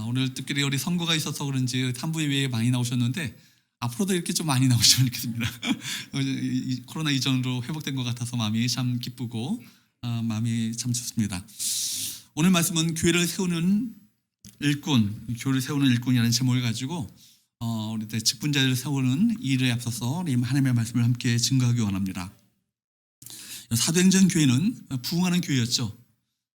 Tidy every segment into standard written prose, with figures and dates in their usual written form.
오늘 특별히 우리 선거가 있어서 그런지 산부 예배에 많이 나오셨는데 앞으로도 이렇게 좀 많이 나오시면 좋겠습니다. 코로나 이전으로 회복된 것 같아서 마음이 참 기쁘고 마음이 참 좋습니다. 오늘 말씀은 교회를 세우는 교회를 세우는 일꾼이라는 제목을 가지고 우리 직분자를 세우는 일에 앞서서 하나님의 말씀을 함께 증거하기 원합니다. 사도행전 교회는 부흥하는 교회였죠.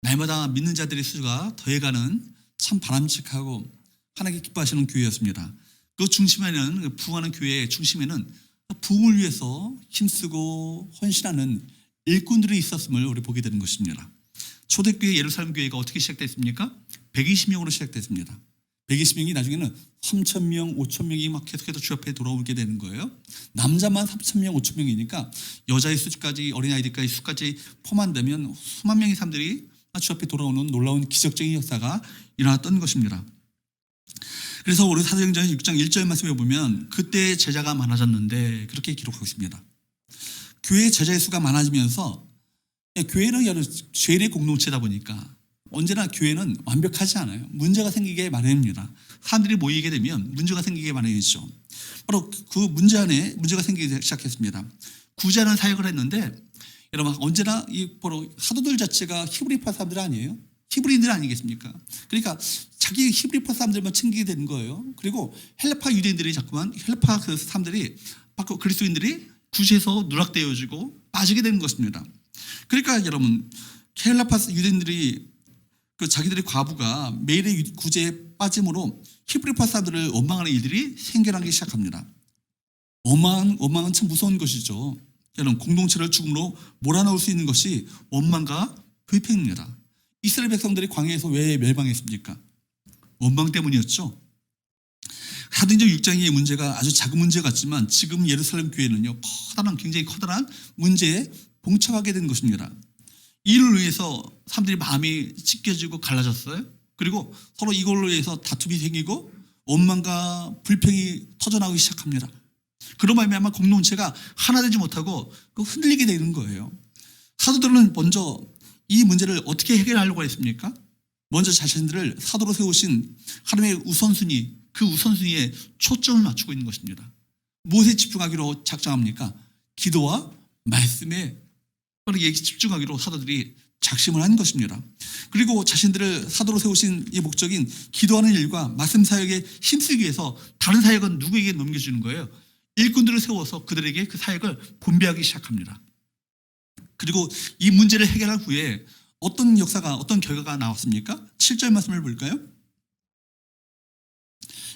날마다 믿는 자들의 수가 더해가는 참 바람직하고 하나님께 기뻐하시는 교회였습니다. 그 중심에는 부흥하는 교회의 중심에는 부흥을 위해서 힘쓰고 헌신하는 일꾼들이 있었음을 우리 보게 되는 것입니다. 초대교회 예루살렘 교회가 어떻게 시작됐습니까? 120명으로 시작됐습니다. 120명이 나중에는 3,000명, 5,000명이 막 계속해서 주 앞에 돌아오게 되는 거예요. 남자만 3,000명, 5,000명이니까 여자의 수까지 어린아이들까지 수까지 포함되면 수만 명의 사람들이 주 앞에 돌아오는 놀라운 기적적인 역사가 일어났던 것입니다. 그래서 우리 사도행전 6장 1절 말씀에 보면 그때 제자가 많아졌는데 그렇게 기록하고 있습니다. 교회 제자의 수가 많아지면서 교회는 여러 죄의 공동체다 보니까 언제나 교회는 완벽하지 않아요. 문제가 생기게 마련입니다. 사람들이 모이게 되면 문제가 생기게 마련이죠. 바로 그 문제 안에 문제가 생기기 시작했습니다. 구제하는 사역을 했는데 여러분 언제나 바로 사도들 자체가 히브리파 사람들 아니에요? 히브리인들 아니겠습니까? 그러니까 자기 히브리파 사람들만 챙기게 되는 거예요. 그리고 헬라파 유대인들이 자꾸만 헬라파 그 사람들이 그리스도인들이 구제해서 누락되어지고 빠지게 되는 것입니다. 그러니까 여러분 헬라파 유대인들이 자기들의 과부가 매일의 구제에 빠짐으로 히브리파 사람들을 원망하는 일들이 생겨나기 시작합니다. 원망은 참 무서운 것이죠. 여러분 공동체를 죽음으로 몰아넣을 수 있는 것이 원망과 불평입니다. 이스라엘 백성들이 광야에서 왜 멸망했습니까? 원망 때문이었죠. 사도행전 6장의 문제가 아주 작은 문제 같지만 지금 예루살렘 교회는요 굉장히 커다란 문제에 봉착하게 된 것입니다. 이를 위해서 사람들이 마음이 찢겨지고 갈라졌어요. 그리고 서로 이걸로 인해서 다툼이 생기고 원망과 불평이 터져나오기 시작합니다. 그런 말미암아 공동체가 하나 되지 못하고 흔들리게 되는 거예요. 사도들은 먼저 이 문제를 어떻게 해결하려고 했습니까? 먼저 자신들을 사도로 세우신 하나님의 우선순위, 그 우선순위에 초점을 맞추고 있는 것입니다. 무엇에 집중하기로 작정합니까? 기도와 말씀에 집중하기로 사도들이 작심을 한 것입니다. 그리고 자신들을 사도로 세우신 이 목적인 기도하는 일과 말씀 사역에 힘쓰기 위해서 다른 사역은 누구에게 넘겨주는 거예요? 일꾼들을 세워서 그들에게 그 사역을 분배하기 시작합니다. 그리고 이 문제를 해결한 후에 어떤 결과가 나왔습니까? 7절 말씀을 볼까요?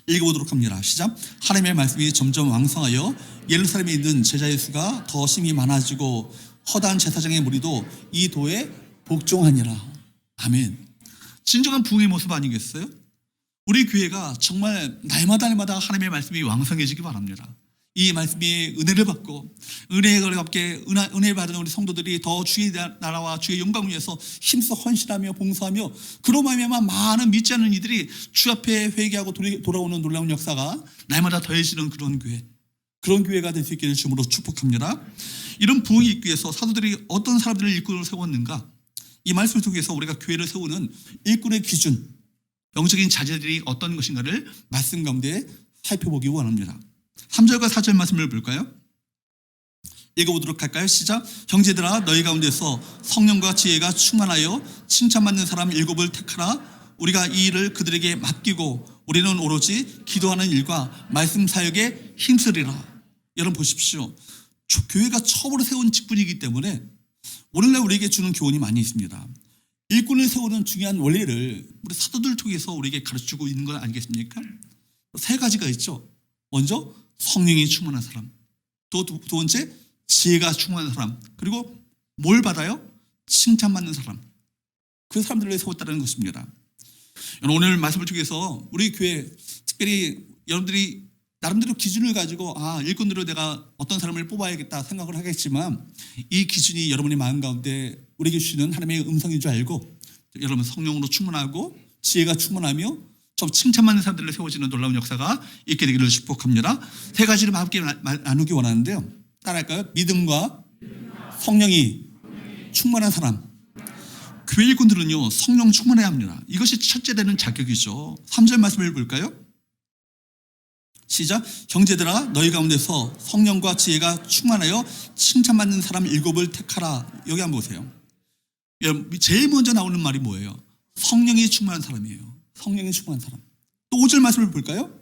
읽어보도록 합니다. 시작. 하나님의 말씀이 점점 왕성하여 예루살렘에 있는 제자의 수가 더 심히 많아지고 허다한 제사장의 무리도 이 도에 복종하니라. 아멘. 진정한 부흥의 모습 아니겠어요? 우리 교회가 정말 날마다 하나님의 말씀이 왕성해지기 바랍니다. 이 말씀이 은혜를 받고 은혜를 받은 우리 성도들이 더 주의 나라와 주의 영광을 위해서 힘써 헌신하며 봉사하며 그로 말미암아 많은 믿지 않는 이들이 주 앞에 회개하고 돌아오는 놀라운 역사가 날마다 더해지는 그런 교회가 될 수 있기를 주님으로 축복합니다. 이런 부흥이 있기 위해서 사도들이 어떤 사람들을 일꾼으로 세웠는가? 이 말씀을 통해서 우리가 교회를 세우는 일꾼의 기준, 영적인 자질들이 어떤 것인가를 말씀 가운데 살펴보기 원합니다. 3절과 4절 말씀을 볼까요? 읽어보도록 할까요? 시작. 형제들아 너희 가운데서 성령과 지혜가 충만하여 칭찬받는 사람 7을 택하라. 우리가 이 일을 그들에게 맡기고 우리는 오로지 기도하는 일과 말씀 사역에 힘쓰리라. 여러분 보십시오. 교회가 처음으로 세운 직분이기 때문에 오늘날 우리에게 주는 교훈이 많이 있습니다. 일꾼을 세우는 중요한 원리를 우리 사도들 통해서 우리에게 가르치고 있는 건 아니겠습니까? 3가지가 있죠. 먼저 성령이 충만한 사람, 두 번째 지혜가 충만한 사람, 그리고 뭘 받아요? 칭찬받는 사람. 그 사람들을 세웠다는 것입니다. 오늘 말씀을 통해서 우리 교회 특별히 여러분들이 나름대로 기준을 가지고 일꾼으로 내가 어떤 사람을 뽑아야겠다 생각을 하겠지만 이 기준이 여러분의 마음 가운데 우리에게 주시는 하나님의 음성인 줄 알고 여러분 성령으로 충만하고 지혜가 충만하며 좀 칭찬받는 사람들을 세워지는 놀라운 역사가 있게 되기를 축복합니다. 3가지를 함께 나누기 원하는데요. 따라할까요? 믿음과 성령이 충만한 사람. 교회 일꾼들은요, 성령 충만해야 합니다. 이것이 첫째 되는 자격이죠. 3절 말씀을 볼까요? 시작. 형제들아, 너희 가운데서 성령과 지혜가 충만하여 칭찬받는 사람 7을 택하라. 여기 한번 보세요. 제일 먼저 나오는 말이 뭐예요? 성령이 충만한 사람이에요. 성령이 충만한 사람. 또 5절 말씀을 볼까요?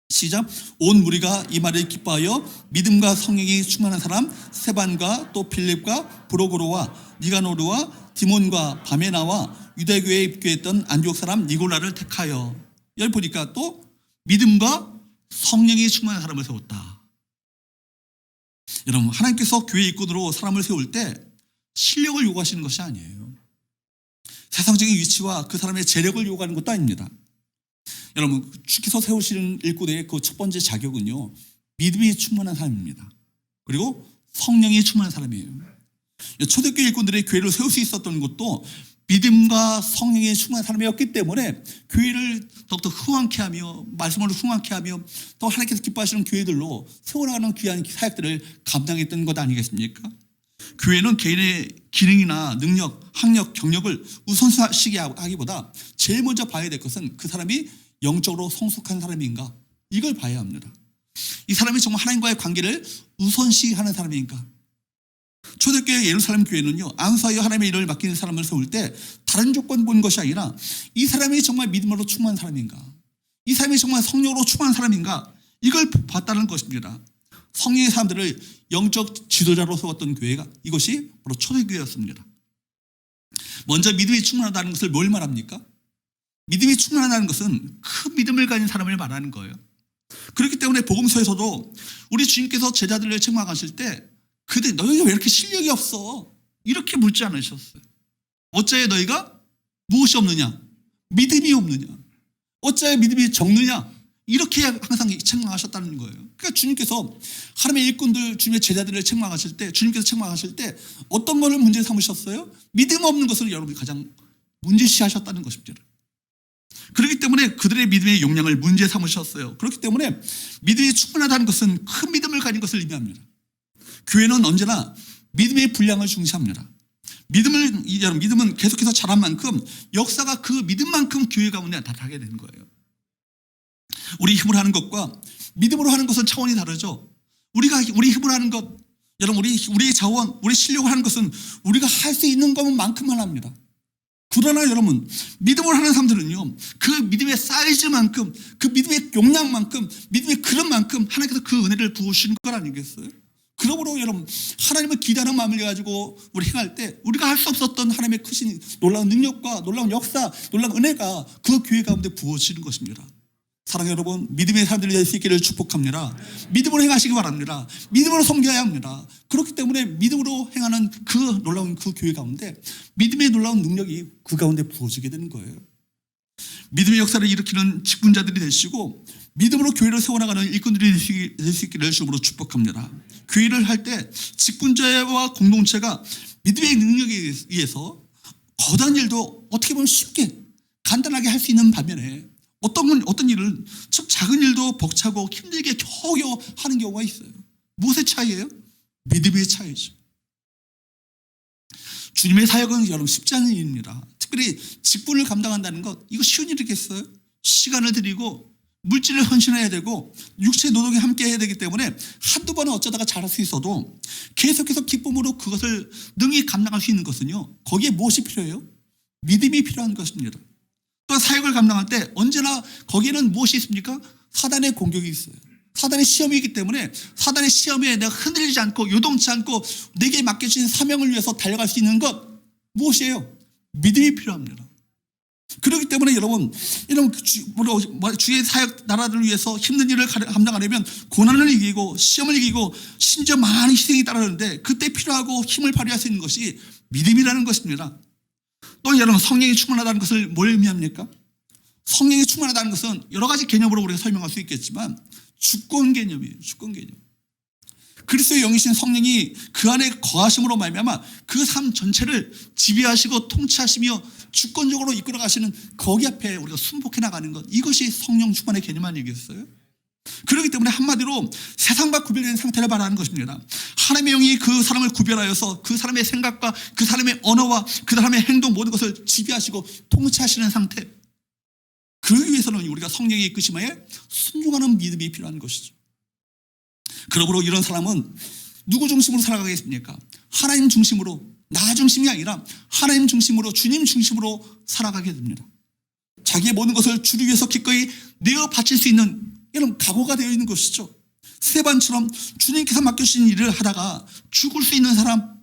시작. 온 무리가 이 말을 기뻐하여 믿음과 성령이 충만한 사람 스데반과 또 빌립과 브로고로와 니가노르와 디몬과 바메나와 유대교회에 입교했던 안디옥 사람 니골라를 택하여. 여기 보니까 또 믿음과 성령이 충만한 사람을 세웠다. 여러분, 하나님께서 교회 일꾼으로 사람을 세울 때 실력을 요구하시는 것이 아니에요. 세상적인 위치와 그 사람의 재력을 요구하는 것도 아닙니다. 여러분, 주께서 세우시는 일꾼의 그 첫 번째 자격은요, 믿음이 충만한 사람입니다. 그리고 성령이 충만한 사람이에요. 초대교회 일꾼들의 교회를 세울 수 있었던 것도 믿음과 성령이 충만한 사람이었기 때문에 교회를 더욱더 흥왕케 하며 말씀으로 흥왕케 하며 또 하나님께서 기뻐하시는 교회들로 세워나가는 귀한 사역들을 감당했던 것 아니겠습니까? 교회는 개인의 기능이나 능력, 학력, 경력을 우선시하게 하기보다 제일 먼저 봐야 될 것은 그 사람이 영적으로 성숙한 사람인가, 이걸 봐야 합니다. 이 사람이 정말 하나님과의 관계를 우선시하는 사람인가. 초대교회 예루살렘 교회는요, 안수하여 하나님의 일을 맡기는 사람을 세울 때 다른 조건 본 것이 아니라 이 사람이 정말 믿음으로 충만한 사람인가, 이 사람이 정말 성령으로 충만한 사람인가, 이걸 봤다는 것입니다. 성령의 사람들을 영적 지도자로 세웠던 교회가 이것이 바로 초대교회였습니다. 먼저 믿음이 충만하다는 것을 뭘 말합니까? 믿음이 충만하다는 것은 큰 믿음을 가진 사람을 말하는 거예요. 그렇기 때문에 복음서에서도 우리 주님께서 제자들을 책망하실 때 그들 너희가 왜 이렇게 실력이 없어? 이렇게 묻지 않으셨어요. 어찌하여 너희가 무엇이 없느냐? 믿음이 없느냐? 어찌하여 믿음이 적느냐? 이렇게 항상 책망하셨다는 거예요. 그러니까 주님께서 하나님의 일꾼들, 주님의 제자들을 책망하실 때, 주님께서 책망하실 때 어떤 것을 문제 삼으셨어요? 믿음 없는 것을 여러분이 가장 문제시하셨다는 것입니다. 그렇기 때문에 그들의 믿음의 용량을 문제 삼으셨어요. 그렇기 때문에 믿음이 충분하다는 것은 큰 믿음을 가진 것을 의미합니다. 교회는 언제나 믿음의 분량을 중시합니다. 믿음은 계속해서 자란 만큼 역사가 그 믿음만큼 교회 가운데 나타나게 되는 거예요. 우리 힘으로 하는 것과 믿음으로 하는 것은 차원이 다르죠. 우리 힘으로 하는 것, 여러분, 우리의 자원, 우리 실력을 하는 것은 우리가 할 수 있는 것만큼만 합니다. 그러나 여러분, 믿음으로 하는 사람들은요, 그 믿음의 사이즈만큼, 그 믿음의 용량만큼, 믿음의 그릇만큼 하나님께서 그 은혜를 부으시는 것 아니겠어요? 그러므로 여러분, 하나님을 기대하는 마음을 가지고 우리 행할 때 우리가 할 수 없었던 하나님의 크신 놀라운 능력과 놀라운 역사, 놀라운 은혜가 그 교회 가운데 부어지는 것입니다. 사랑하는 여러분, 믿음의 사람들이 될 수 있기를 축복합니다. 믿음으로 행하시기 바랍니다. 믿음으로 섬겨야 합니다. 그렇기 때문에 믿음으로 행하는 그 놀라운 그 교회 가운데 믿음의 놀라운 능력이 그 가운데 부어지게 되는 거예요. 믿음의 역사를 일으키는 직분자들이 되시고 믿음으로 교회를 세워나가는 일꾼들이 될 수 있기를 주님으로 축복합니다. 교회를 할 때 직분자와 공동체가 믿음의 능력에 의해서 거대한 일도 어떻게 보면 쉽게 간단하게 할 수 있는 반면에 어떤 일은 참 작은 일도 벅차고 힘들게 겨우겨우 하는 경우가 있어요. 무엇의 차이예요? 믿음의 차이죠. 주님의 사역은 여러분 쉽지 않은 일입니다. 특별히 직분을 감당한다는 것, 이거 쉬운 일이겠어요? 시간을 들이고 물질을 헌신해야 되고 육체 노동에 함께 해야 되기 때문에 한두 번은 어쩌다가 잘할 수 있어도 계속해서 기쁨으로 그것을 능히 감당할 수 있는 것은요, 거기에 무엇이 필요해요? 믿음이 필요한 것입니다. 또 사역을 감당할 때 언제나 거기에는 무엇이 있습니까? 사단의 공격이 있어요. 사단의 시험이기 때문에 사단의 시험에 내가 흔들리지 않고 요동치 않고 내게 맡겨진 사명을 위해서 달려갈 수 있는 것, 무엇이에요? 믿음이 필요합니다. 그렇기 때문에 여러분 주의 사역 나라를 위해서 힘든 일을 감당하려면 고난을 이기고 시험을 이기고 심지어 많은 희생이 따르는데 그때 필요하고 힘을 발휘할 수 있는 것이 믿음이라는 것입니다. 또 여러분, 성령이 충만하다는 것을 뭘 의미합니까? 성령이 충만하다는 것은 여러 가지 개념으로 우리가 설명할 수 있겠지만 주권 개념이에요. 주권 개념. 그리스도의 영이신 성령이 그 안에 거하심으로 말미암아 그 삶 전체를 지배하시고 통치하시며 주권적으로 이끌어 가시는 거기 앞에 우리가 순복해 나가는 것, 이것이 성령 충만의 개념 아니겠어요? 그렇기 때문에 한마디로 세상과 구별된 상태를 말하는 것입니다. 하나님의 영이 그 사람을 구별하여서 그 사람의 생각과 그 사람의 언어와 그 사람의 행동 모든 것을 지배하시고 통치하시는 상태. 그 위해서는 우리가 성령의 이끄심에 순종하는 믿음이 필요한 것이죠. 그러므로 이런 사람은 누구 중심으로 살아가겠습니까? 하나님 중심으로, 나 중심이 아니라 하나님 중심으로, 주님 중심으로 살아가게 됩니다. 자기의 모든 것을 주를 위해서 기꺼이 내어 바칠 수 있는 이런 각오가 되어 있는 것이죠. 스데반처럼 주님께서 맡겨주신 일을 하다가 죽을 수 있는 사람,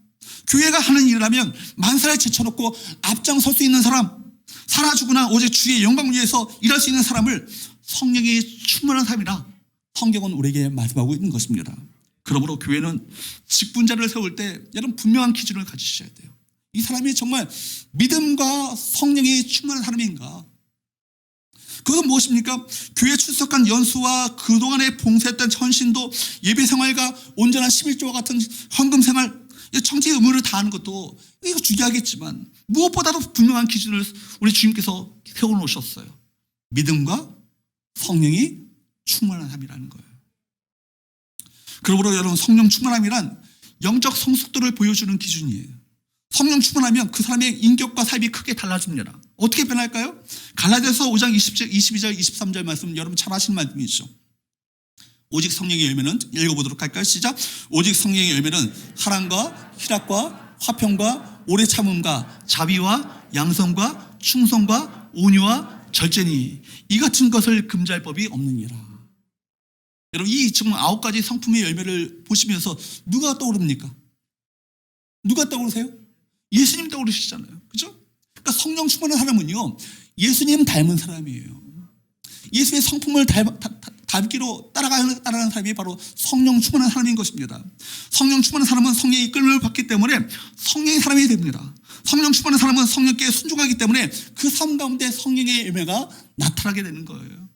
교회가 하는 일을 하면 만사를 제쳐놓고 앞장설 수 있는 사람, 살아 죽으나 오직 주의 영광을 위해서 일할 수 있는 사람을 성령이 충만한 사람이라 성경은 우리에게 말씀하고 있는 것입니다. 그러므로 교회는 직분자를 세울 때 여러분 분명한 기준을 가지셔야 돼요. 이 사람이 정말 믿음과 성령이 충만한 사람인가? 그것은 무엇입니까? 교회 출석한 연수와 그동안에 봉사했던 헌신도, 예배 생활과 온전한 11조와 같은 헌금 생활, 청지의 의무를 다하는 것도 이거 중요하겠지만 무엇보다도 분명한 기준을 우리 주님께서 세워놓으셨어요. 믿음과 성령이 충만한 삶이라는 거예요. 그러므로 여러분, 성령 충만함이란 영적 성숙도를 보여주는 기준이에요. 성령 충만하면 그 사람의 인격과 삶이 크게 달라집니다. 어떻게 변할까요? 갈라디아서 5장 22절 23절 말씀 여러분 잘 아시는 말씀이죠. 오직 성령의 열매는, 읽어보도록 할까요? 시작. 오직 성령의 열매는 사랑과 희락과 화평과 오래 참음과 자비와 양성과 충성과 온유와 절제니 이 같은 것을 금지할 법이 없느니라. 여러분, 이 지금 9가지 성품의 열매를 보시면서 누가 떠오릅니까? 누가 떠오르세요? 예수님 떠오르시잖아요. 그죠? 그러니까 성령 충만한 사람은요, 예수님 닮은 사람이에요. 예수의 성품을 닮기로 따라가는 사람이 바로 성령 충만한 사람인 것입니다. 성령 충만한 사람은 성령의 이끌림을 받기 때문에 성령의 사람이 됩니다. 성령 충만한 사람은 성령께 순종하기 때문에 그 삶 가운데 성령의 열매가 나타나게 되는 거예요.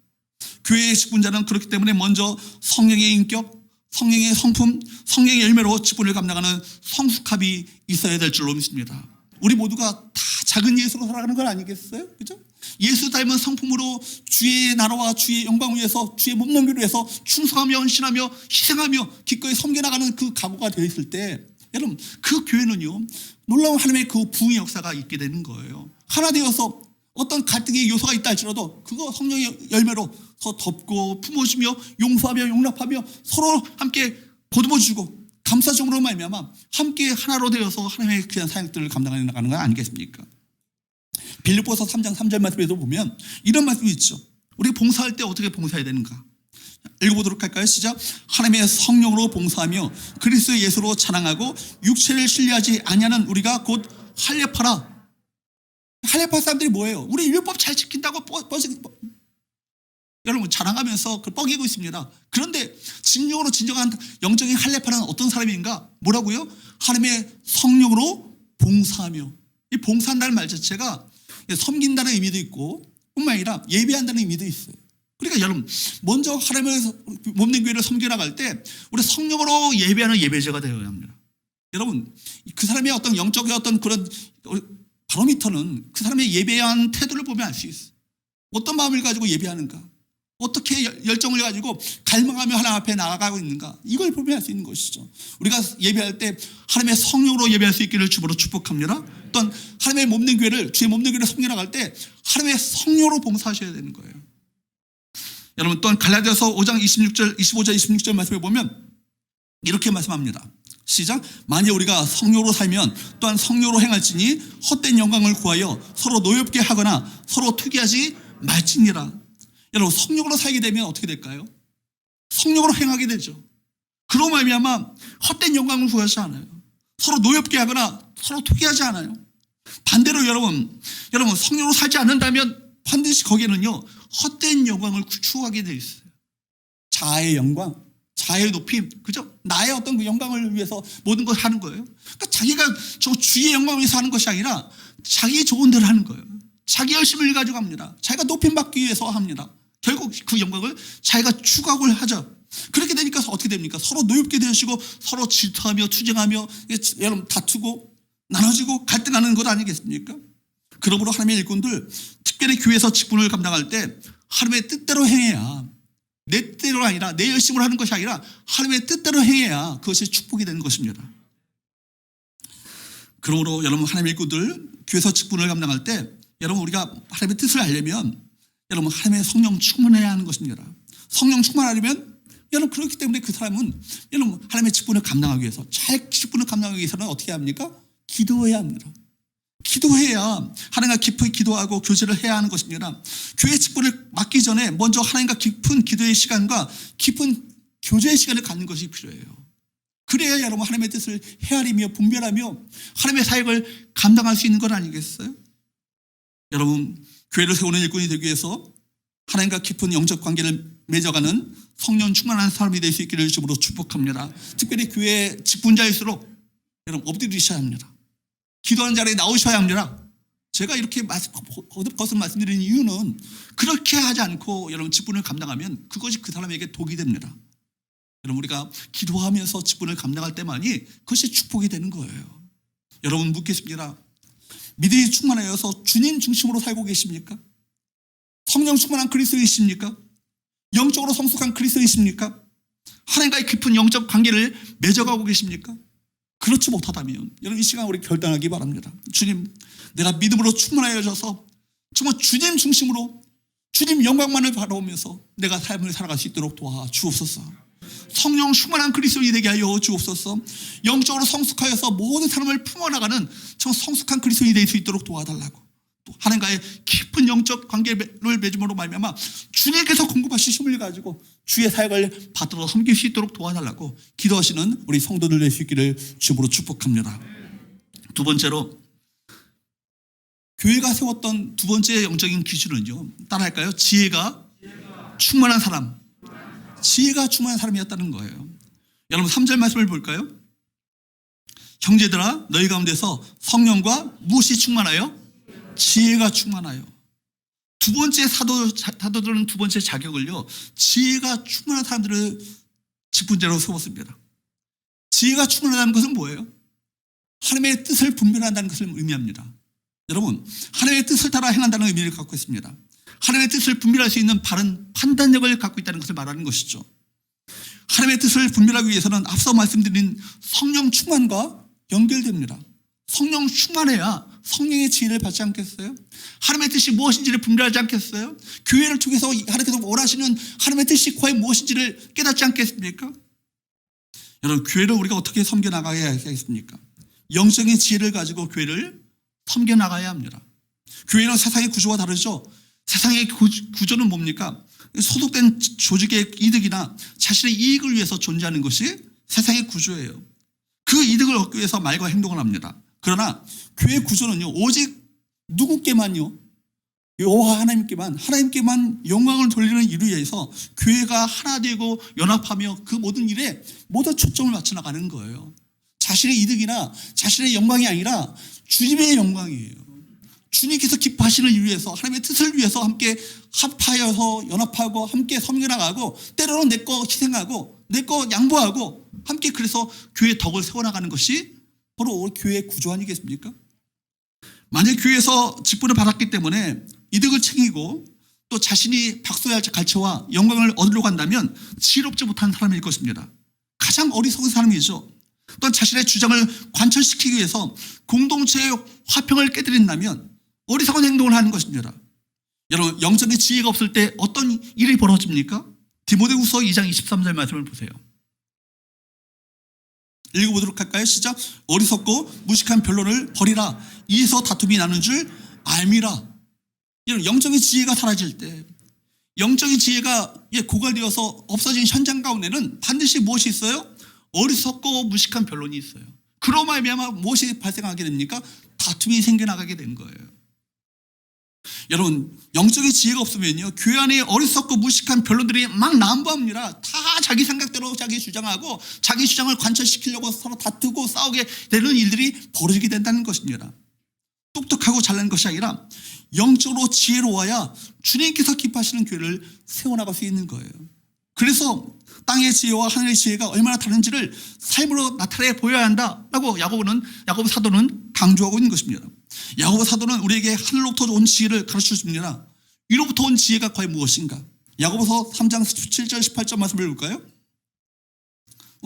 교회의 직분자는 그렇기 때문에 먼저 성령의 인격, 성령의 성품, 성령의 열매로 직분을 감당하는 성숙함이 있어야 될 줄로 믿습니다. 우리 모두가 다 작은 예수로 살아가는 건 아니겠어요? 그죠? 예수 닮은 성품으로 주의 나라와 주의 영광을 위해서, 주의 몸놀기를 위해서 충성하며 헌신하며 희생하며 기꺼이 섬겨나가는 그 각오가 되어 있을 때, 여러분, 그 교회는요, 놀라운 하나님의 그 부흥의 역사가 있게 되는 거예요. 하나 되어서 어떤 갈등의 요소가 있다 할지라도 그거 성령의 열매로 더 덮고 품어주며 용서하며 용납하며 서로 함께 보듬어주고 감사정으로 말미암아 함께 하나로 되어서 하나님의 귀한 사역들을 감당해 나가는 건 아니겠습니까? 빌립보서 3장 3절 말씀에도 보면 이런 말씀이 있죠. 우리가 봉사할 때 어떻게 봉사해야 되는가? 읽어보도록 할까요? 시작. 하나님의 성령으로 봉사하며 그리스도 예수로 자랑하고 육체를 신뢰하지 아니하는 우리가 곧 할례파라. 할례파 사람들이 뭐예요? 우리 율법 잘 지킨다고 여러분 자랑하면서 뻐기고 있습니다. 그런데 진정으로 진정한 영적인 할례파는 어떤 사람인가? 뭐라고요? 하나님의 성령으로 봉사하며. 이 봉사한다는 말 자체가 섬긴다는 의미도 있고 뿐만 아니라 예배한다는 의미도 있어요. 그러니까 여러분, 먼저 하나님의 몸된 교회를 섬겨 나갈 때 우리 성령으로 예배하는 예배자가 되어야 합니다. 여러분, 그 사람의 어떤 영적인 어떤 그런 바로미터는 그 사람의 예배한 태도를 보면 알 수 있어요. 어떤 마음을 가지고 예배하는가? 어떻게 열정을 가지고 갈망하며 하나님 앞에 나아가고 있는가? 이걸 보면 알 수 있는 것이죠. 우리가 예배할 때 하나님의 성령으로 예배할 수 있기를 주로 축복합니다. 또한 하나님의 몸된 교회를, 주의 몸된 교회를 섬겨 나갈 때 하나님의 성령으로 봉사하셔야 되는 거예요. 여러분, 또한 갈라디아서 5장 25절 26절 말씀에 보면 이렇게 말씀합니다. 시작. 만일 우리가 성령으로 살면 또한 성령으로 행할지니 헛된 영광을 구하여 서로 노엽게 하거나 서로 투기하지 말지니라. 여러분, 성령으로 살게 되면 어떻게 될까요? 성령으로 행하게 되죠. 그로 말미암아 헛된 영광을 구하지 않아요. 서로 노엽게 하거나 서로 투기하지 않아요. 반대로 여러분 성령으로 살지 않는다면 반드시 거기에는요 헛된 영광을 추구하게 되어 있어요. 자아의 영광, 자아의 높임, 그죠? 나의 어떤 그 영광을 위해서 모든 걸 하는 거예요. 그러니까 자기가 저 주의 영광을 위해서 하는 것이 아니라 자기 좋은 대로 하는 거예요. 자기 열심을 가지고 합니다. 자기가 높임 받기 위해서 합니다. 결국 그 영광을 자기가 추구하고 하죠. 그렇게 되니까 어떻게 됩니까? 서로 노엽게 되시고 서로 질투하며 투쟁하며 여러분 다투고 나눠지고 갈등하는 것 아니겠습니까? 그러므로 하나님의 일꾼들, 특별히 교회에서 직분을 감당할 때 하나님의 뜻대로 행해야 내 뜻대로 아니라 내 열심으로 하는 것이 아니라 하나님의 뜻대로 행해야 그것이 축복이 되는 것입니다. 그러므로 여러분 하나님의 일꾼들 교회에서 직분을 감당할 때 여러분 우리가 하나님의 뜻을 알려면 여러분 하나님의 성령 충만해야 하는 것입니다. 성령 충만하려면 여러분 그렇기 때문에 그 사람은 여러분 하나님의 직분을 감당하기 위해서 잘 직분을 감당하기 위해서는 어떻게 합니까? 기도해야 합니다. 기도해야 하나님과 깊이 기도하고 교제를 해야 하는 것입니다. 교회 직분을 맡기 전에 먼저 하나님과 깊은 기도의 시간과 깊은 교제의 시간을 갖는 것이 필요해요. 그래야 여러분 하나님의 뜻을 헤아리며 분별하며 하나님의 사역을 감당할 수 있는 건 아니겠어요? 여러분 교회를 세우는 일꾼이 되기 위해서 하나님과 깊은 영적 관계를 맺어가는 성령 충만한 사람이 될 수 있기를 주님으로 축복합니다. 특별히 교회 직분자일수록 여러분 엎드리셔야 합니다. 기도하는 자리에 나오셔야 합니다. 제가 이렇게 거듭 말씀드리는 이유는 그렇게 하지 않고 여러분 직분을 감당하면 그것이 그 사람에게 독이 됩니다. 여러분 우리가 기도하면서 직분을 감당할 때만이 그것이 축복이 되는 거예요. 여러분 묻겠습니다. 믿음이 충만하여서 주님 중심으로 살고 계십니까? 성령 충만한 그리스도이십니까? 영적으로 성숙한 그리스도이십니까? 하나님과의 깊은 영적 관계를 맺어가고 계십니까? 그렇지 못하다면 여러분 이 시간 우리 결단하기 바랍니다. 주님, 내가 믿음으로 충만하여져서 정말 주님 중심으로 주님 영광만을 바라보면서 내가 삶을 살아갈 수 있도록 도와주옵소서. 성령 충만한 그리스도인이 되게 하여 주옵소서. 영적으로 성숙하여서 모든 사람을 품어나가는 정말 성숙한 그리스도인이 될 수 있도록 도와달라고. 또 하나님과의 깊은 영적 관계를 맺음으로 말미암아 주님께서 공급하신 힘을 가지고 주의 사역을 받들어 섬길 수 있도록 도와달라고 기도하시는 우리 성도들 될 수 있기를 주님으로 축복합니다. 두 번째로 교회가 세웠던 두 번째 영적인 기준은요, 따라할까요? 지혜가 충만한 사람, 지혜가 충만한 사람이었다는 거예요. 여러분 3절 말씀을 볼까요? 형제들아 너희 가운데서 성령과 무엇이 충만하여? 지혜가 충만하여. 두 번째 사도들은 두 번째 자격을요, 지혜가 충만한 사람들을 직분자로 세웠습니다. 지혜가 충만하다는 것은 뭐예요? 하나님의 뜻을 분별한다는 것을 의미합니다. 여러분 하나님의 뜻을 따라 행한다는 의미를 갖고 있습니다. 하나님의 뜻을 분별할 수 있는 바른 판단력을 갖고 있다는 것을 말하는 것이죠. 하나님의 뜻을 분별하기 위해서는 앞서 말씀드린 성령 충만과 연결됩니다. 성령 충만해야 성령의 지혜를 받지 않겠어요? 하나님의 뜻이 무엇인지를 분별하지 않겠어요? 교회를 통해서 하나님께서 원하시는 하나님의 뜻이 과연 무엇인지를 깨닫지 않겠습니까? 여러분 교회를 우리가 어떻게 섬겨나가야 하겠습니까? 영적인 지혜를 가지고 교회를 섬겨나가야 합니다. 교회는 세상의 구조와 다르죠. 세상의 구조는 뭡니까? 소속된 조직의 이득이나 자신의 이익을 위해서 존재하는 것이 세상의 구조예요. 그 이득을 얻기 위해서 말과 행동을 합니다. 그러나 교회 구조는요, 오직 누구께만요, 여호와 하나님께만 영광을 돌리는 일을 위해서 교회가 하나 되고 연합하며 그 모든 일에 모든 초점을 맞춰 나가는 거예요. 자신의 이득이나 자신의 영광이 아니라 주님의 영광이에요. 주님께서 기뻐하시는 일을 위해서 하나님의 뜻을 위해서 함께 합하여서 연합하고 함께 섬겨나가고 때로는 내 거 희생하고 내 거 양보하고 함께 그래서 교회의 덕을 세워나가는 것이 바로 교회의 구조 아니겠습니까? 만약 교회에서 직분을 받았기 때문에 이득을 챙기고 또 자신이 박수해야 할 갈채와 영광을 얻으려고 한다면 지혜롭지 못한 사람일 것입니다. 가장 어리석은 사람이죠. 또한 자신의 주장을 관철시키기 위해서 공동체의 화평을 깨뜨린다면 어리석은 행동을 하는 것입니다. 여러분 영적인 지혜가 없을 때 어떤 일이 벌어집니까? 디모데후서 2장 23절 말씀을 보세요. 읽어보도록 할까요? 시작. 어리석고 무식한 변론을 버리라. 이에서 다툼이 나는 줄 알미라. 영적인 지혜가 사라질 때, 영적인 지혜가 고갈되어서 없어진 현장 가운데는 반드시 무엇이 있어요? 어리석고 무식한 변론이 있어요. 그로 말미암아 무엇이 발생하게 됩니까? 다툼이 생겨나가게 된 거예요. 여러분 영적인 지혜가 없으면요, 교회 안에 어리석고 무식한 변론들이 막 난무합니다. 다 자기 생각대로 자기 주장하고 자기 주장을 관철시키려고 서로 다투고 싸우게 되는 일들이 벌어지게 된다는 것입니다. 똑똑하고 잘난 것이 아니라 영적으로 지혜로워야 주님께서 기뻐하시는 교회를 세워나갈 수 있는 거예요. 그래서 땅의 지혜와 하늘의 지혜가 얼마나 다른지를 삶으로 나타내 보여야 한다라고 야고보 사도는 강조하고 있는 것입니다. 야고보 사도는 우리에게 하늘로부터 온 지혜를 가르쳐 줍니다. 위로부터 온 지혜가 과연 무엇인가? 야고보서 3장 17절 18절 말씀을 볼까요?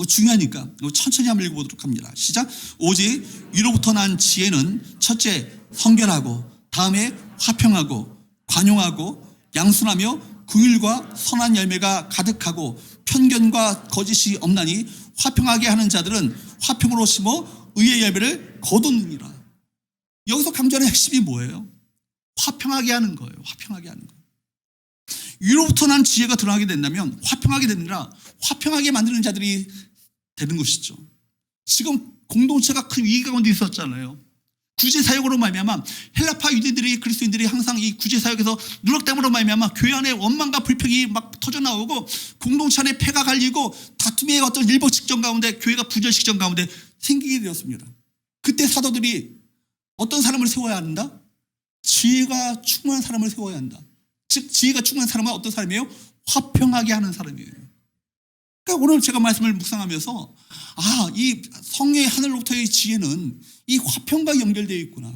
중요하니까 천천히 한번 읽어보도록 합니다. 시작. 오직 위로부터 난 지혜는 첫째 성결하고 다음에 화평하고 관용하고 양순하며 긍휼과 선한 열매가 가득하고 편견과 거짓이 없나니 화평하게 하는 자들은 화평으로 심어 의의 열매를 거두느니라. 여기서 강조하는 핵심이 뭐예요? 화평하게 하는 거예요. 화평하게 하는 거예요. 위로부터 난 지혜가 드러나게 된다면 화평하게 되느라 화평하게 만드는 자들이 되는 것이죠. 지금 공동체가 큰 위기 가운데 있었잖아요. 구제사역으로 말미암아 헬라파 유대인들이 그리스도인들이 항상 이 구제사역에서 누락됨으로 말미암아 교회 안에 원망과 불평이 막 터져나오고 공동체 안에 폐가 갈리고 다툼의 어떤 일복 직전 가운데 교회가 부전 직전 가운데 생기게 되었습니다. 그때 사도들이 어떤 사람을 세워야 한다? 지혜가 충만한 사람을 세워야 한다. 즉 지혜가 충만한 사람은 어떤 사람이에요? 화평하게 하는 사람이에요. 그러니까 오늘 제가 말씀을 묵상하면서 이 성의 하늘로부터의 지혜는 이 화평과 연결되어 있구나.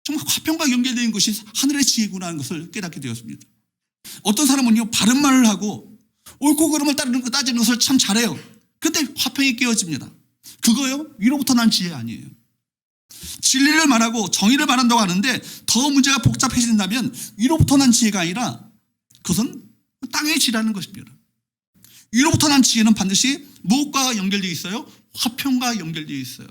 정말 화평과 연결되어 있는 것이 하늘의 지혜구나 하는 것을 깨닫게 되었습니다. 어떤 사람은요 바른 말을 하고 옳고 그름을 따지는 것을 참 잘해요. 그때 화평이 깨어집니다. 그거요 위로부터 난 지혜 아니에요. 진리를 말하고 정의를 말한다고 하는데 더 문제가 복잡해진다면 위로부터 난 지혜가 아니라 그것은 땅의 지혜라는 것입니다. 위로부터 난 지혜는 반드시 무엇과 연결되어 있어요? 화평과 연결되어 있어요.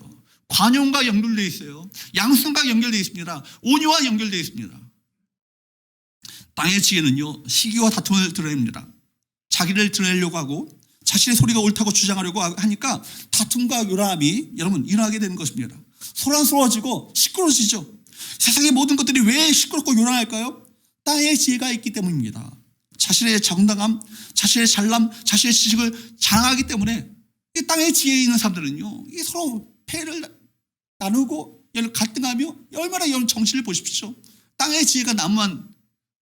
관용과 연결되어 있어요. 양순과 연결되어 있습니다. 온유와 연결되어 있습니다. 땅의 지혜는요 시기와 다툼을 드러냅니다. 자기를 드러내려고 하고 자신의 소리가 옳다고 주장하려고 하니까 다툼과 요란함이 여러분 일어나게 되는 것입니다. 소란스러워지고 시끄러워지죠. 세상의 모든 것들이 왜 시끄럽고 요란할까요? 땅의 지혜가 있기 때문입니다. 자신의 정당함, 자신의 잘남, 자신의 지식을 자랑하기 때문에 이 땅의 지혜에 있는 사람들은요 서로 패를 나누고 갈등하며 얼마나 이런 정치를 보십시오. 땅의 지혜가 난무한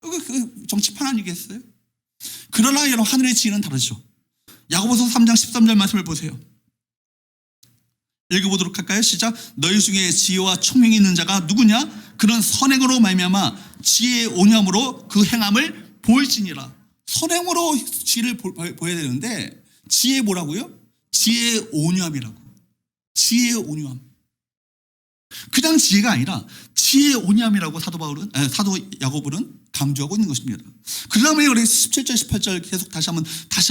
그 정치판 아니겠어요? 그러나 여러분 하늘의 지혜는 다르죠. 야고보서 3장 13절 말씀을 보세요. 읽어보도록 할까요? 시작. 너희 중에 지혜와 총명이 있는 자가 누구냐? 그는 선행으로 말미암아 지혜의 온유함으로 그 행함을 보일지니라. 선행으로 지혜를 보여야 되는데 지혜의 뭐라고요? 지혜의 온유함이라고. 지혜의 온유함. 그냥 지혜가 아니라 지혜의 온유함이라고 사도 야고보는 강조하고 있는 것입니다. 그 다음에 우리 17절 18절 계속 다시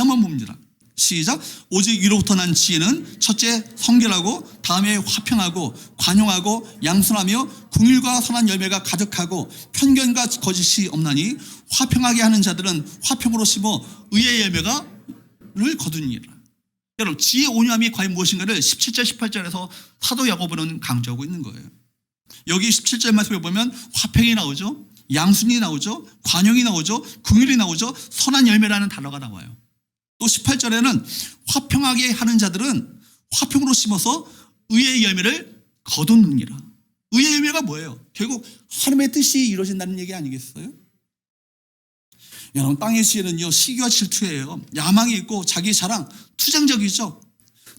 한번 봅니다. 시작. 오직 위로부터 난 지혜는 첫째 성결하고 다음에 화평하고 관용하고 양순하며 긍휼과 선한 열매가 가득하고 편견과 거짓이 없나니 화평하게 하는 자들은 화평으로 심어 의의 열매를 거두니라. 여러분 지혜 온유함이 과연 무엇인가를 17절 18절에서 사도 야고보는 강조하고 있는 거예요. 여기 17절 말씀에 보면 화평이 나오죠. 양순이 나오죠. 관용이 나오죠. 긍휼이 나오죠. 선한 열매라는 단어가 나와요. 또 18절에는 화평하게 하는 자들은 화평으로 심어서 의의 열매를 거두느니라. 의의 열매가 뭐예요? 결국 하나님의 뜻이 이루어진다는 얘기 아니겠어요? 여러분 땅의 지혜는요 시기와 질투예요. 야망이 있고 자기 자랑, 투쟁적이죠.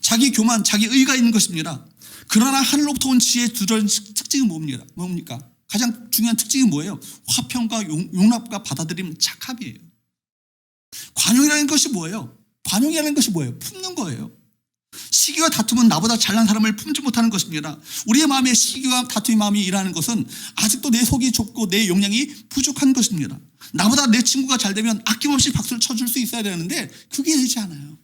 자기 교만, 자기 의가 있는 것입니다. 그러나 하늘로부터 온 지혜의 두려운 특징은 뭡니까? 가장 중요한 특징이 뭐예요? 화평과 용납과 받아들임, 착함이에요. 관용이라는 것이 뭐예요? 관용이라는 것이 뭐예요? 품는 거예요. 시기와 다툼은 나보다 잘난 사람을 품지 못하는 것입니다. 우리의 마음에 시기와 다툼의 마음이 일하는 것은 아직도 내 속이 좁고 내 용량이 부족한 것입니다. 나보다 내 친구가 잘 되면 아낌없이 박수를 쳐줄 수 있어야 되는데 그게 되지 않아요.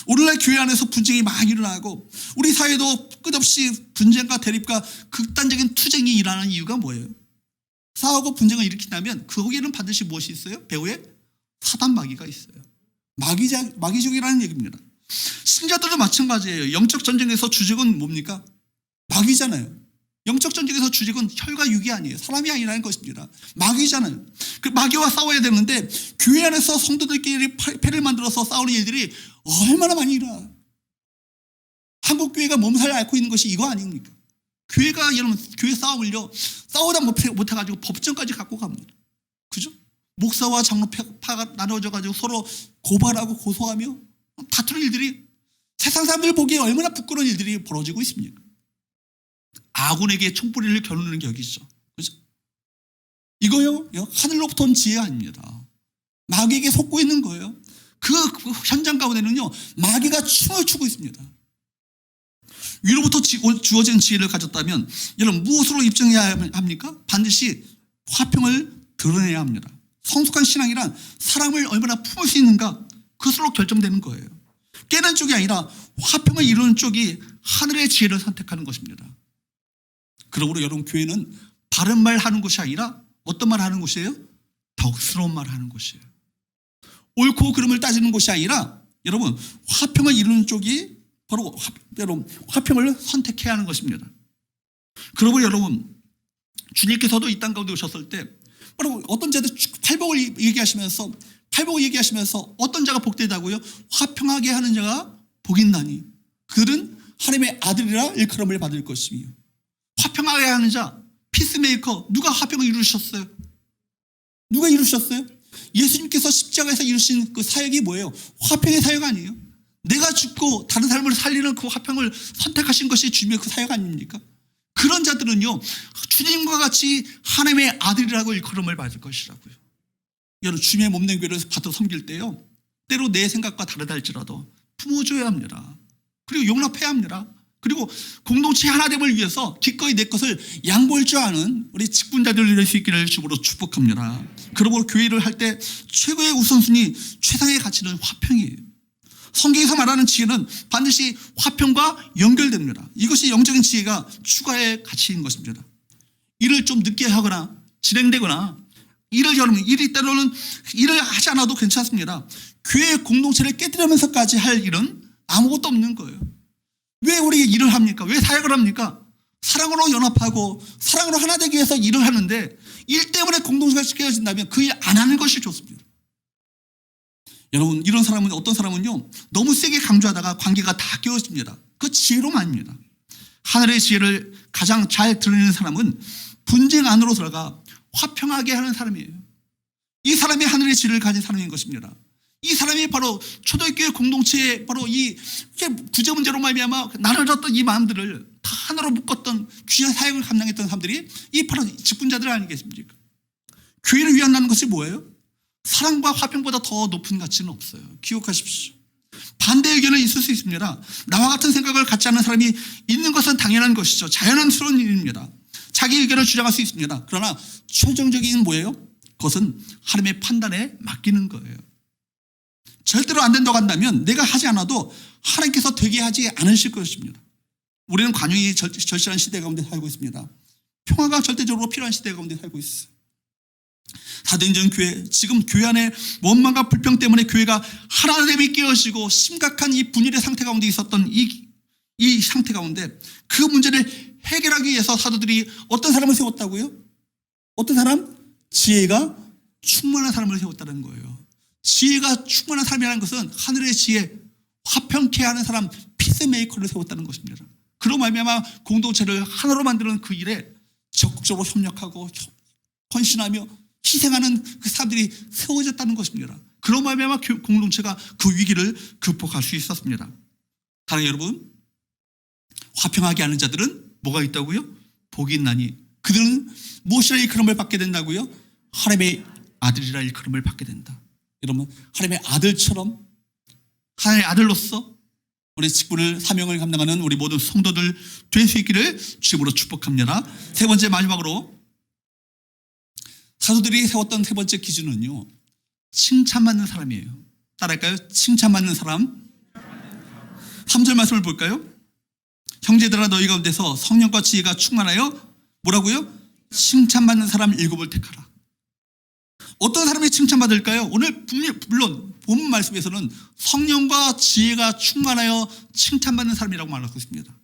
오늘날 교회 안에서 분쟁이 많이 일어나고 우리 사회도 끝없이 분쟁과 대립과 극단적인 투쟁이 일어나는 이유가 뭐예요? 싸우고 분쟁을 일으킨다면 거기에는 반드시 무엇이 있어요? 배후에 사단 마귀가 있어요. 마귀족이라는 얘기입니다. 신자들도 마찬가지예요. 영적 전쟁에서 주적은 뭡니까? 마귀잖아요. 영적 전쟁에서 주적은 혈과 육이 아니에요. 사람이 아니라는 것입니다. 마귀잖아요. 그 마귀와 싸워야 되는데 교회 안에서 성도들끼리 패를 만들어서 싸우는 일들이 얼마나 많이 일어나. 한국 교회가 몸살 앓고 있는 것이 이거 아닙니까? 교회가 여러분 교회 싸움을요 싸우다 못해가지고 법정까지 갖고 갑니다. 그죠? 목사와 장로파가 나눠져가지고 서로 고발하고 고소하며 다투는 일들이 세상 사람들 보기에 얼마나 부끄러운 일들이 벌어지고 있습니까? 아군에게 총뿌리를 겨누는 격이죠. 그죠? 이거요 하늘로부터 온 지혜 아닙니다. 마귀에게 속고 있는 거예요. 그 현장 가운데는요, 마귀가 춤을 추고 있습니다. 위로부터 주어진 지혜를 가졌다면 여러분 무엇으로 입증해야 합니까? 반드시 화평을 드러내야 합니다. 성숙한 신앙이란 사람을 얼마나 품을 수 있는가, 그것으로 결정되는 거예요. 깨는 쪽이 아니라 화평을 이루는 쪽이 하늘의 지혜를 선택하는 것입니다. 그러므로 여러분, 교회는 바른 말 하는 것이 아니라 어떤 말 하는 곳이에요? 덕스러운 말 하는 곳이에요. 옳고 그름을 따지는 것이 아니라 여러분, 화평을 이루는 쪽이 바로 화평을 선택해야 하는 것입니다. 그러므로 여러분, 주님께서도 이 땅 가운데 오셨을 때 바로 어떤 자들 팔복을 얘기하시면서 어떤 자가 복되다고요? 화평하게 하는 자가 복이 있나니 그들은 하나님의 아들이라 일컬음을 받을 것이며. 화평하게 하는 자, 피스메이커, 누가 화평을 이루셨어요? 누가 이루셨어요? 예수님께서 십자가에서 이루신 그 사역이 뭐예요? 화평의 사역 아니에요? 내가 죽고 다른 사람을 살리는 그 화평을 선택하신 것이 주님의 그 사역 아닙니까? 그런 자들은요, 주님과 같이 하나님의 아들이라고 일컬음을 받을 것이라고요. 여러분, 주님의 몸된 교회를 받아 섬길 때요, 때로 내 생각과 다르다 할지라도 품어줘야 합니다. 그리고 용납해야 합니다. 그리고 공동체 하나됨을 위해서 기꺼이 내 것을 양보할 줄 아는 우리 직분자들을 낼 수 있기를 주으로 축복합니다. 그러므로 교회를 할 때 최고의 우선순위, 최상의 가치는 화평이에요. 성경에서 말하는 지혜는 반드시 화평과 연결됩니다. 이것이 영적인 지혜가 추가의 가치인 것입니다. 일을 좀 늦게 하거나 진행되거나 일이 때로는 일을 하지 않아도 괜찮습니다. 교회 공동체를 깨뜨리면서까지 할 일은 아무것도 없는 거예요. 왜 우리 일을 합니까? 왜 사역을 합니까? 사랑으로 연합하고 사랑으로 하나 되기 위해서 일을 하는데 일 때문에 공동체가 깨어진다면 그 일 안 하는 것이 좋습니다. 여러분, 이런 사람은, 어떤 사람은요, 너무 세게 강조하다가 관계가 다 깨어집니다. 그 지혜로만입니다. 하늘의 지혜를 가장 잘 드러내는 사람은 분쟁 안으로 들어가 화평하게 하는 사람이에요. 이 사람이 하늘의 지혜를 가진 사람인 것입니다. 이 사람이 바로 초대교회 공동체의 바로 이 구제 문제로 말미암아 나눠졌던 이 마음들을 다 하나로 묶었던 귀한 사역을 감당했던 사람들이 이 바로 직분자들 아니겠습니까? 교회를 위한다는 것이 뭐예요? 사랑과 화평보다 더 높은 가치는 없어요. 기억하십시오. 반대 의견은 있을 수 있습니다. 나와 같은 생각을 갖지 않는 사람이 있는 것은 당연한 것이죠. 자연스러운 일입니다. 자기 의견을 주장할 수 있습니다. 그러나 최종적인 뭐예요? 그것은 하나님의 판단에 맡기는 거예요. 절대로 안 된다고 한다면 내가 하지 않아도 하나님께서 되게 하지 않으실 것입니다. 우리는 관용이 절실한 시대 가운데 살고 있습니다. 평화가 절대적으로 필요한 시대 가운데 살고 있어요. 사도행전 교회, 지금 교회 안에 원망과 불평 때문에 교회가 하나됨이 깨어지고 심각한 이 분열의 상태 가운데 있었던 이 상태 가운데 그 문제를 해결하기 위해서 사도들이 어떤 사람을 세웠다고요? 어떤 사람? 지혜가 충만한 사람을 세웠다는 거예요. 지혜가 충만한 사람이라는 것은 하늘의 지혜, 화평케 하는 사람, 피스메이커를 세웠다는 것입니다. 그로 말미암아 공동체를 하나로 만드는 그 일에 적극적으로 협력하고 헌신하며 희생하는 그 사람들이 세워졌다는 것입니다. 그로 말미암아 공동체가 그 위기를 극복할 수 있었습니다. 사랑하는 여러분, 화평하게 하는 자들은 뭐가 있다고요? 복이 있나니 그들은 무엇이라 일컬음을 받게 된다고요? 하나님의 아들이라 일컬음을 받게 된다. 여러분, 하나님의 아들처럼 하나님의 아들로서 우리 직분을, 사명을 감당하는 우리 모든 성도들 될 수 있기를 주님으로 축복합니다. 세 번째, 마지막으로 사도들이 세웠던 세 번째 기준은요, 칭찬받는 사람이에요. 따라할까요? 칭찬받는 사람. 3절 말씀을 볼까요? 형제들아, 너희 가운데서 성령과 지혜가 충만하여 뭐라고요? 칭찬받는 사람 7을 택하라. 어떤 사람이 칭찬받을까요? 오늘 물론 본 말씀에서는 성령과 지혜가 충만하여 칭찬받는 사람이라고 말하고 있습니다.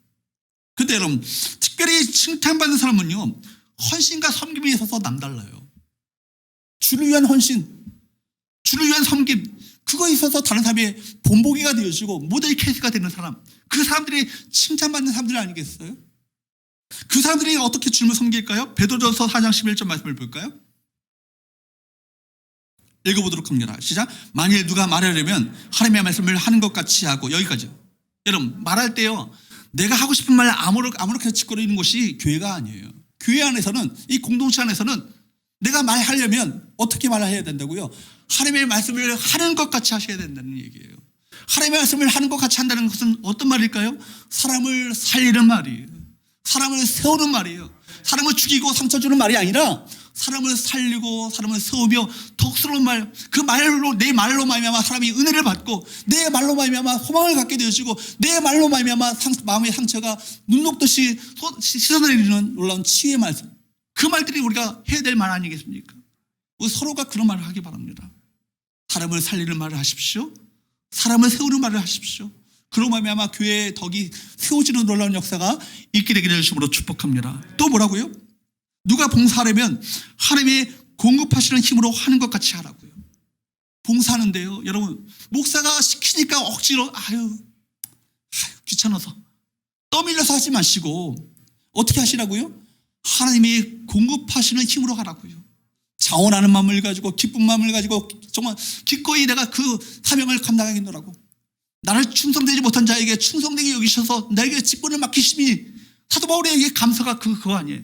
그런데 여러분, 특별히 칭찬받는 사람은요, 헌신과 섬김에 있어서 남달라요. 주를 위한 헌신, 주를 위한 섬김, 그거에 있어서 다른 사람의 본보기가 되어지고 모델 케이스가 되는 사람, 그 사람들이 칭찬받는 사람들 아니겠어요? 그 사람들이 어떻게 주님을 섬길까요? 베드로전서 4장 11절 말씀을 볼까요? 읽어보도록 합니다. 시작. 만일 누가 말하려면 하나님의 말씀을 하는 것 같이 하고, 여기까지. 여러분, 말할 때요, 내가 하고 싶은 말 아무렇게나 짓거리는 것이 교회가 아니에요. 교회 안에서는, 이 공동체 안에서는 내가 말하려면 어떻게 말해야 된다고요? 하나님의 말씀을 하는 것 같이 하셔야 된다는 얘기예요. 하나님의 말씀을 하는 것 같이 한다는 것은 어떤 말일까요? 사람을 살리는 말이에요. 사람을 세우는 말이에요. 사람을 죽이고 상처 주는 말이 아니라 사람을 살리고 사람을 세우며 덕스러운 말, 그 말로, 내 말로 말미암아 사람이 은혜를 받고 내 말로 말미암아 소망을 갖게 되어지고 내 말로 말미암아 마음의 상처가 눈 녹듯이 씻어내리는 놀라운 치유의 말씀, 그 말들이 우리가 해야 될 말 아니겠습니까? 우리 서로가 그런 말을 하기 바랍니다. 사람을 살리는 말을 하십시오. 사람을 세우는 말을 하십시오. 그로 말미암아 교회의 덕이 세워지는 놀라운 역사가 있게 되기를 주님으로 축복합니다. 또 뭐라고요? 누가 봉사하려면 하나님의 공급하시는 힘으로 하는 것 같이 하라고요. 봉사하는데요, 여러분, 목사가 시키니까 억지로 귀찮아서 떠밀려서 하지 마시고 어떻게 하시라고요? 하나님이 공급하시는 힘으로 하라고요. 자원하는 마음을 가지고 기쁜 마음을 가지고 정말 기꺼이 내가 그 사명을 감당하겠노라고, 나를 충성되지 못한 자에게 충성되게 여기셔서 나에게 직분을 맡기심이, 사도 바울의 감사가 그거 아니에요.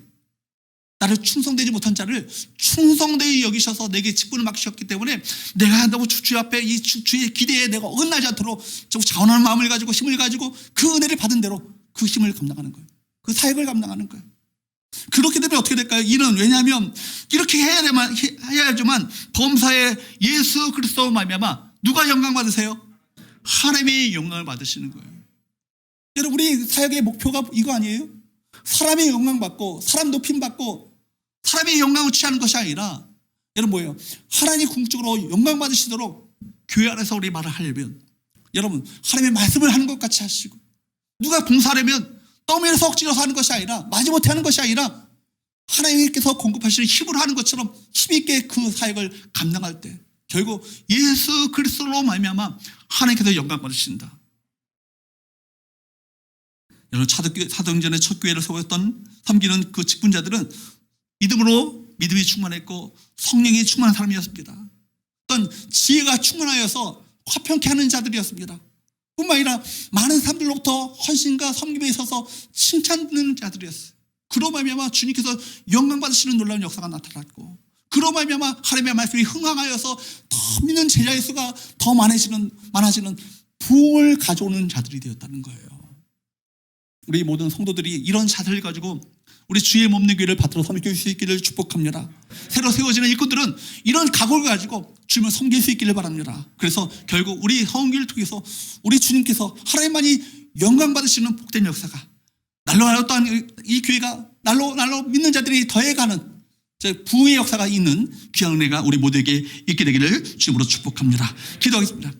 나를 충성되지 못한 자를 충성되게 여기셔서 내게 직분을 맡기셨기 때문에 내가 한다고 주 앞에 이 주의 기대에 내가 어긋나지 않도록 자원하는 마음을 가지고 힘을 가지고 그 은혜를 받은 대로 그 힘을 감당하는 거예요. 그 사역을 감당하는 거예요. 그렇게 되면 어떻게 될까요? 이는 왜냐하면 이렇게 해야지만 범사에 예수 그리스도 말미암아 누가 영광 받으세요? 하나님의 영광을 받으시는 거예요. 여러분, 우리 사역의 목표가 이거 아니에요? 사람의 영광 받고 사람 높임 받고 사람의 영광을 취하는 것이 아니라, 여러분 뭐예요? 하나님 궁극적으로 영광 받으시도록 교회 안에서 우리 말을 하려면, 여러분 하나님의 말씀을 하는 것 같이 하시고, 누가 봉사하려면 떠밀어서 억지로 하는 것이 아니라, 마지못해 하는 것이 아니라 하나님께서 공급하시는 힘으로 하는 것처럼 힘있게 그 사역을 감당할 때 결국 예수 그리스도로 말미암아 하나님께서 영광 받으신다. 여러분, 사도행전의 첫 교회를 세웠던 섬기는 그 직분자들은 믿음이 충만했고 성령이 충만한 사람이었습니다. 어떤 지혜가 충만하여서 화평케 하는 자들이었습니다. 뿐만 아니라 많은 사람들로부터 헌신과 섬김에 있어서 칭찬받는 자들이었어요. 그로 말미암아 주님께서 영광 받으시는 놀라운 역사가 나타났고, 그로 말미암아 하나님의 말씀이 흥황하여서 더 믿는 제자의 수가 더 많아지는 부흥을 가져오는 자들이 되었다는 거예요. 우리 모든 성도들이 이런 자세를 가지고 우리 주의 몸된 교회를 받들어 섬길 수 있기를 축복합니다. 새로 세워지는 일꾼들은 이런 각오를 가지고 주님을 섬길 수 있기를 바랍니다. 그래서 결국 우리 성교를 통해서 우리 주님께서 하나님만이 영광 받으시는 복된 역사가 날로 또한 이 교회가 날로 믿는 자들이 더해가는 부흥의 역사가 있는 귀한 은혜가 우리 모두에게 있게 되기를 주님으로 축복합니다. 기도하겠습니다.